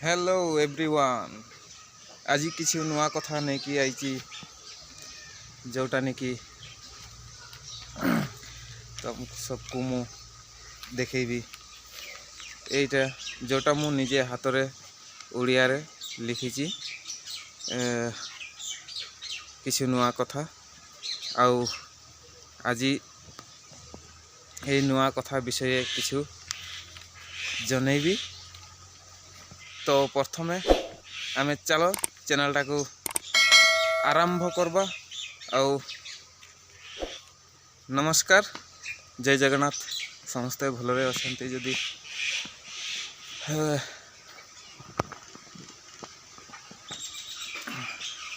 Hello everyone. आज किसी नुआ कथा नहीं कि आई जोटा नहीं कि तुम सबको मु देखेबी एटा जोटा मु निजे हाथ रे ओडिया रे लिखी किसी नुआ कथा आउ आज ये नुआ कथा विषय किछु जनैबी। तो प्रथमे आमे चलो चैनल टाको आरंभ करबा। आउ नमस्कार, जय जगन्नाथ। समस्ते भलरे अछंती जदि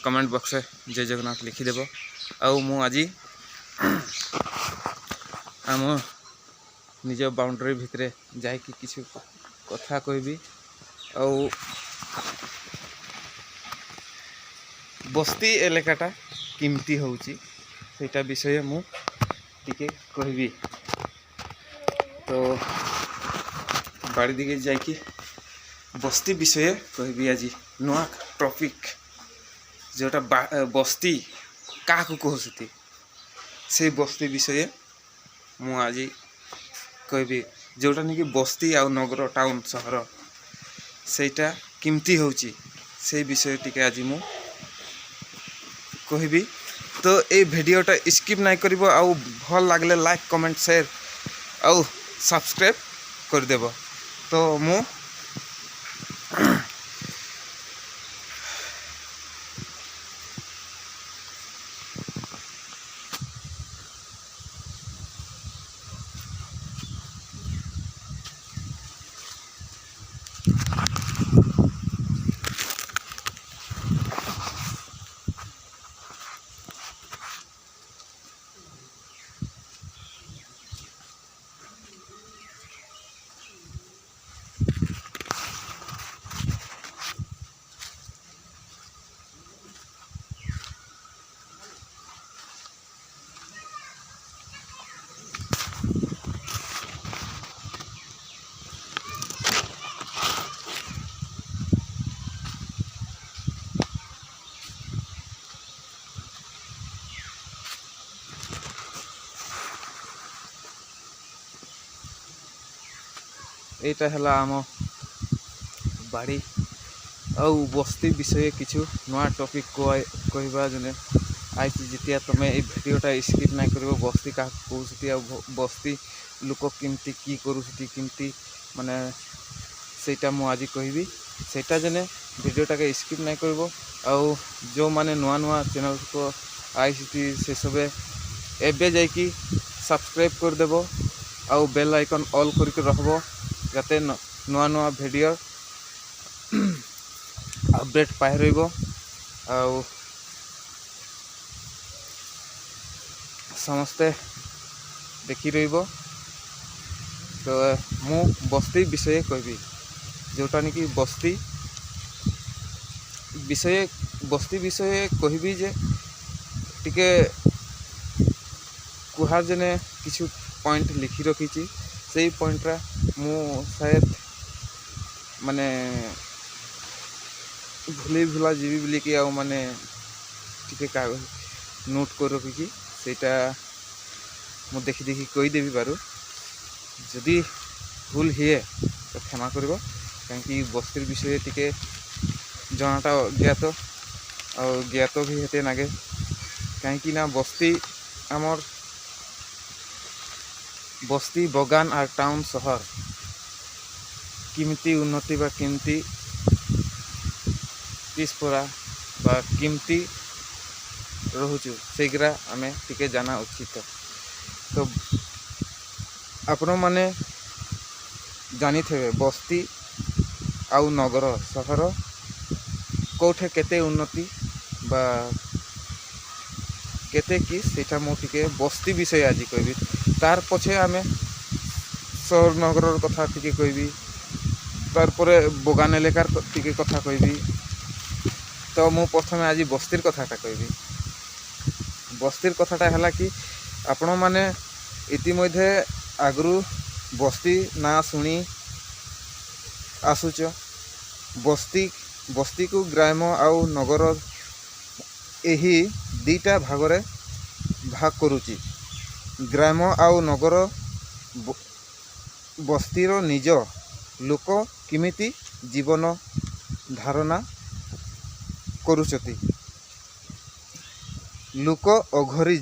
कमेंट बॉक्स जय जगन्नाथ लिखिदेव। आउ मु आज आम निज बाउंड्री भितरे जाइकी किछु कथा कहबी। आउ बस्ती एलाकाटा किमती होउची सेटा विषय मु टिके कहबी। तो बाड़ी दिके जाइकी बस्ती विषय कहबी। आज नुआ टॉपिक जोटा बस्ती क्या कहते से बस्ती विषय मु आज कहबी। जोटा नहीं कि बस्ती आ नगर टाउन सहर सेटा किमती होउची से विषय टिके आज मु कहबी। तो ये वीडियोटा स्किप नहीं करिवो। आउ भल लागले लाइक कमेंट शेयर आउ सब्सक्राइब कर देबो। तो मु एटा हला आम बाड़ी आउ बस्ती विषय किछु नुआ टॉपिक कहबा जने आई जितिया तमे ए वीडियोटा स्किप नहीं करिवो। बस्ती का कहउछती आ बस्ती लोक किमती की करूछती किमती माने सेटा मु आज कहबी। सेटा जने वीडियोटा के स्किप नहीं करिवो। आउ जो माने नुआ नुआ चैनल को आई से सबे एबे जाइकी सब्सक्राइब कर देबो। आउ बेल आइकन ऑल करके रखबो जाते नुआ नुआ वीडियो अपडेट पाए रहिबो। आउ समस्ते देखी रहिबो। तो मु बस्ती विषय कहबी। जोटा नहीं कि बस्ती विषय कहबी जे टिके कुहार जने किछु पॉइंट लिखी रखी से पॉइंटरा मु शायद माने भूली भूला जीवी बोली कि आउ माने टिके कागज नोट कर रखी सेटा मु देखी देखी कहीदेवी बारू। जदि भूल हिए तो क्षमा करिवो कहीं बस्ती विषय टिके जनाटा ज्ञात और ज्ञात भी हेते नागे कहीं ना बस्ती आमर बस्ती बगान और टाउन सहर किमती उन्नति बा किमती पिछपरा बा किमती रोचु सेगरा आमे टिके जाना उचित। तो आपण माने जानी थे बस्ती आउ नगर सहर कोठे केते उन्नति बा केते कि सेटा मो टिके बस्ती विषय आज कहबी। तार पछे आमे सहर नगर कथा टिके कहबी। तार परे बगान एलाकार टिके कथा कहबी। तो मु प्रथमे आज बस्तीर कथाटा कहबी। बस्तीर कथाटा हला कि आपण माने इतिमध्ये आगरू बस्ती ना शुणी आसुच बस्ती को ग्राम्य आउ नगर यही दुईटा भागरे भाग करुची। ग्राम्य आउ नगर बस्तीर निज लोक किमिति जीवन धारणा करुचती। लोक अघरी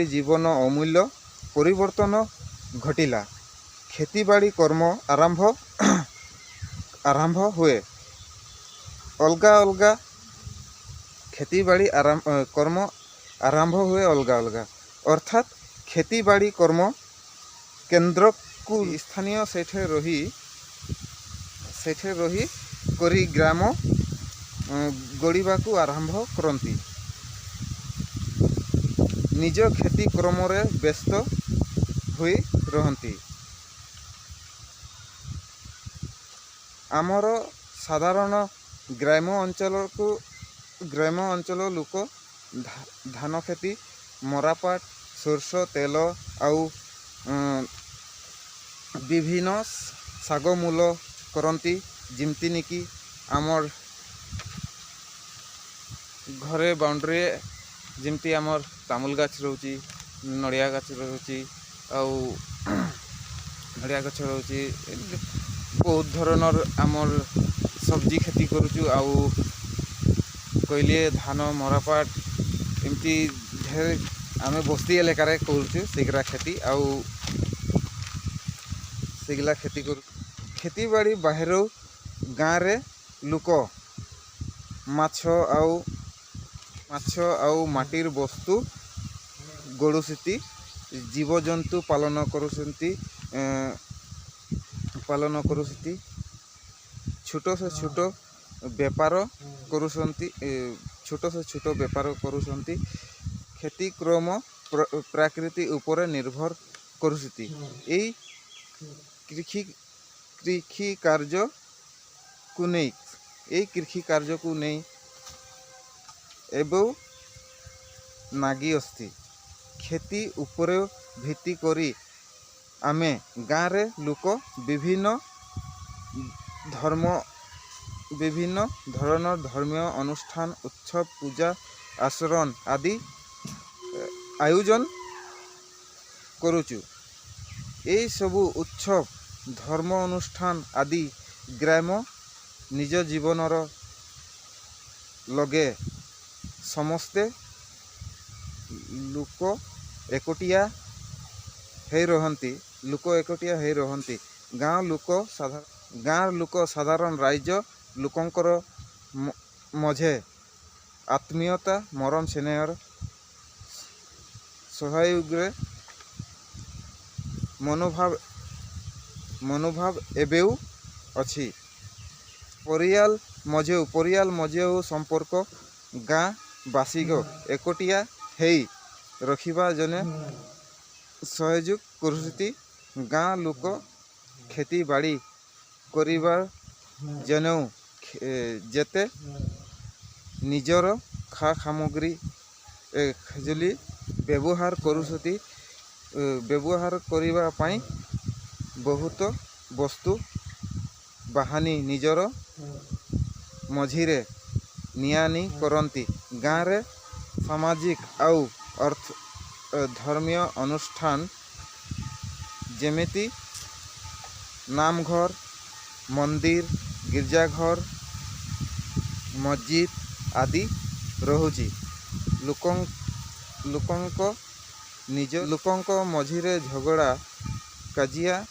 जीवन अमूल्य परिवर्तन घटिला। खेतीबाड़ी कर्म आरंभ हुए अलगा अलगा। खेतीबाड़ी कर्म आरंभ हुए अलगा अलगा अर्थात खेतीबाड़ी कर्म केन्द्र को स्थानीय सेठे रही करी ग्राम गढ़ा को आरंभ करती। निज खेती क्रम व्यस्त हुई रहती। आमर साधारण ग्राम्य अंचल लोक धान खेती मरापाट सोरस तेल आउ विभिन्न शाग मूल करती। जिमती आमर घरे बाउंड्री जमती आमर तामुल गाछ रोची, नड़िया गाछ रोची, आउ नड़िया गछ रोची। बहुत धरणर आमर सब्जी खेती करुचु। आउ कहलिए धान मरापाट एमती ढेर आमे बस्ती एलाकार करुचु सेगरा खेती। आउ सेगला खेती कर खेती बाड़ी बाहर गाँव रे लुक माछ आउ माटिर वस्तु गड़ुसती। जीवजंतु पालन करुसती। छोट से छोट व्यापार करुसती। खेती क्रम प्रकृति ऊपर निर्भर करुसती। यही कृषि कार्य को नहीं एवं नागी अस्ति। खेती ऊपर भित्ति करी आमे गाँव रे लोक विभिन्न धरणर धर्मीय अनुष्ठान उत्सव पूजा आचरण आदि आयोजन करुचु। यही सबु उत्सव धर्म अनुष्ठान आदि ग्राम्य निज जीवनर लगे समस्ते लोक एकोटिया हे रहंती। गाँव लोक साधारण राज्य लोकंकर मझे आत्मीयता मरम स्नेहर सहयोगरे मनोभाव एबेउ अछि। परियाल मझे संपर्क गाँ बासी एकोटिया हेई रखिबा जने सहयोग करुसती। गाँ लोक खेती बाड़ी करिबार जनेउ जेते निजर खा सामग्री खजुली व्यवहार करुसती। व्यवहार करिबा पाई बहुत वस्तु बाहानी निजर मझिरे नियानी करती। गाँव रे सामाजिक आउ धर्मीय अनुष्ठान जेमिति नामघर मंदिर गिरजाघर मस्जिद आदि रहुची। लोकंक मझिरे झगड़ा काजिया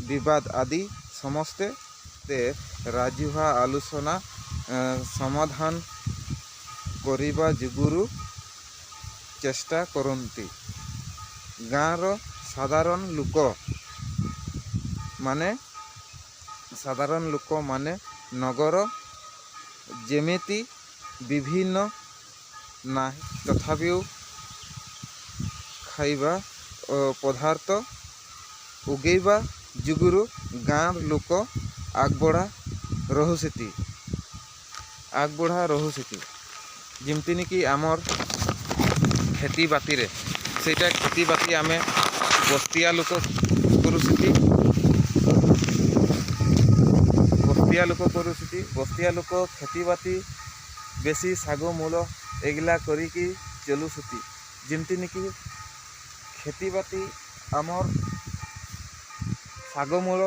विवाद आदि समस्ते राजुहा आलोचना समाधान करिबा जुगुरु चेष्टा करती। गाँव साधारण लोक माने नगर जेमिति विभिन्न नाही तथापि खाइबा पदार्थ उगेबा जुगुरु गाँव लोक आगबढ़ा रहुसती। जिमती कि आमर खेती बाती रे सेटा खेती बाती आमे बस्तिया लोक करुसती। ବସ୍ତିଆ ଲୋକ କରୁଛନ୍ତି। ବସ୍ତିଆ ଲୋକ खेती बाती बेसी ଶାଗ ମୂଳ ଏଗୁଲା କରିକି ଚଲୁଛନ୍ତି। ଯେମିତିନି କି खेती बाती ଆମର୍ ଶାଗ ମୂଳ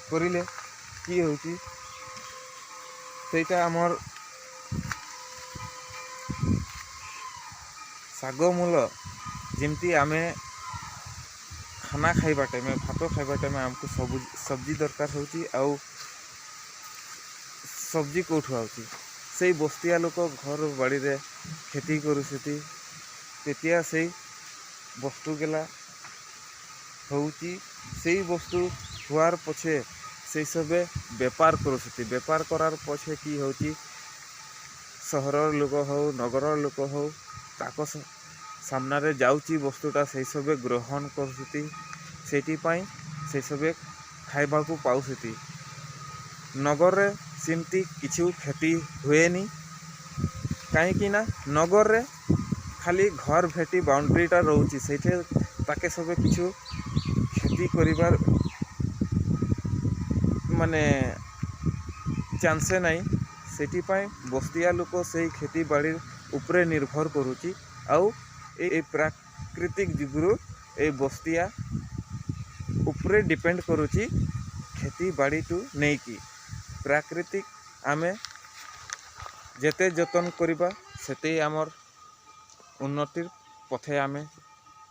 କରିଲେ କି ହେଉଛି ସେଇଟା ଆମର୍ ଶାଗ ମୂଳ ଯେମିତି ଆମେ ଖାନା ଖାଇବା ଟାଇମ୍ ଭାତ ଖାଇବା ଟାଇମ୍ ଆମକୁ ସब्जी ଦରକାର ହେଉଛି। ଆଉ ସବ୍ଜି କେଉଁଠୁ ଆଉଛି? ସେଇ ବସ୍ତିଆ ଲୋକ ଘର ବାଡ଼ିରେ खेती କରୁଛନ୍ତି। তেতিয়া ସେଇ ବস্তୁ ଗେଲା ହେଉଛି। ସେଇ ବস্তୁ ହୁଆର ପଛେ ସେଇ ସବେ ବେପାର କରୁଛନ୍ତି। ବେପାର କରାର ପଛେ କି ହେଉଛି ସହରର ଲୋକ ହଉ ନଗରର ଲୋକ ହଉ ତାଙ୍କ ସାମ୍ନାରେ ଯାଉଛି ବସ୍ତୁଟା ସେଇ ସବେ ଗ୍ରହଣ କରୁଛନ୍ତି। ସେଇଥିପାଇଁ ସେଇ ସବେ ଖାଇବାକୁ ପାଉଛନ୍ତି। ନଗରରେ ସେମିତି କିଛି କ୍ଷତି ହୁଏନି। କାହିଁକି ନା ନଗରରେ ଖାଲି ଘର ଭେଟି ବାଉଣ୍ଡ୍ରିଟା ରହୁଛି। ସେଇଠି ତାକେ ସବେ କିଛି କ୍ଷତି କରିବାର ମାନେ ଚାନ୍ସେ ନାହିଁ। ସେଥିପାଇଁ ବସ୍ତିଆ ଲୋକ ସେଇ खेती ବାଡ଼ି ଉପରେ ନିର୍ଭର କରୁଛି। ଆଉ এই ପ୍ରାକୃତିକ ଯୁଗରୁ এই ବସ୍ତିଆ ଉପରେ ଡିପେଣ୍ଡ କରୁଛି खेती ବାଡ଼ିଠୁ ନେଇକି। ପ୍ରାକୃତିକ ଆମେ ଯେତେ ଯତ୍ନ କରିବା ସେତେ ଆମର ଉନ୍ନତିର ପଥେ ଆମେ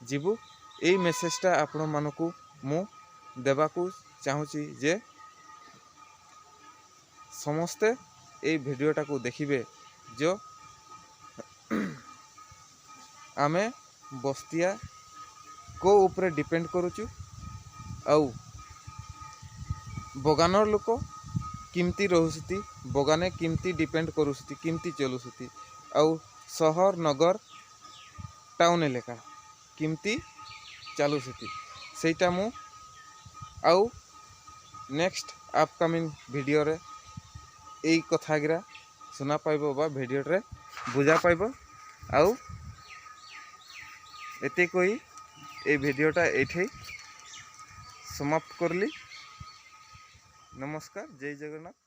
ଯିବୁ। ଏଇ ମେସେଜଟା ଆପଣମାନଙ୍କୁ ମୁଁ ଦେବାକୁ ଚାହୁଁଛି ଯେ ସମସ୍ତେ ଏଇ ଭିଡ଼ିଓଟାକୁ ଦେଖିବେ। ଯେ ଆମେ ବସ୍ତିଆ କେଉଁ ଉପରେ ଡିପେଣ୍ଡ କରୁଛୁ ଆଉ ବଗାନର ଲୋକ କେମିତି ରହୁଛନ୍ତି, ବଗାନେ କେମିତି ଡିପେଣ୍ଡ କରୁଛନ୍ତି, କେମିତି ଚଲୁଛନ୍ତି, ଆଉ ସହର ନଗର ଟାଉନ୍ ଏଲେକା କେମିତି ଚାଲୁଛନ୍ତି ସେଇଟା ମୁଁ ଆଉ ନେକ୍ସଟ ଆପକମିଂ ଭିଡ଼ିଓରେ ଏଇ କଥାଗିରା ଶୁଣା ପାଇବ ବା ଭିଡ଼ିଓରେ ବୁଝା ପାଇବ। ଆଉ ଏତେ କହି এই ভিডিওটা এইঠাই সমাপ্ত করলি। নমস্কার, জয় জগন্নাথ।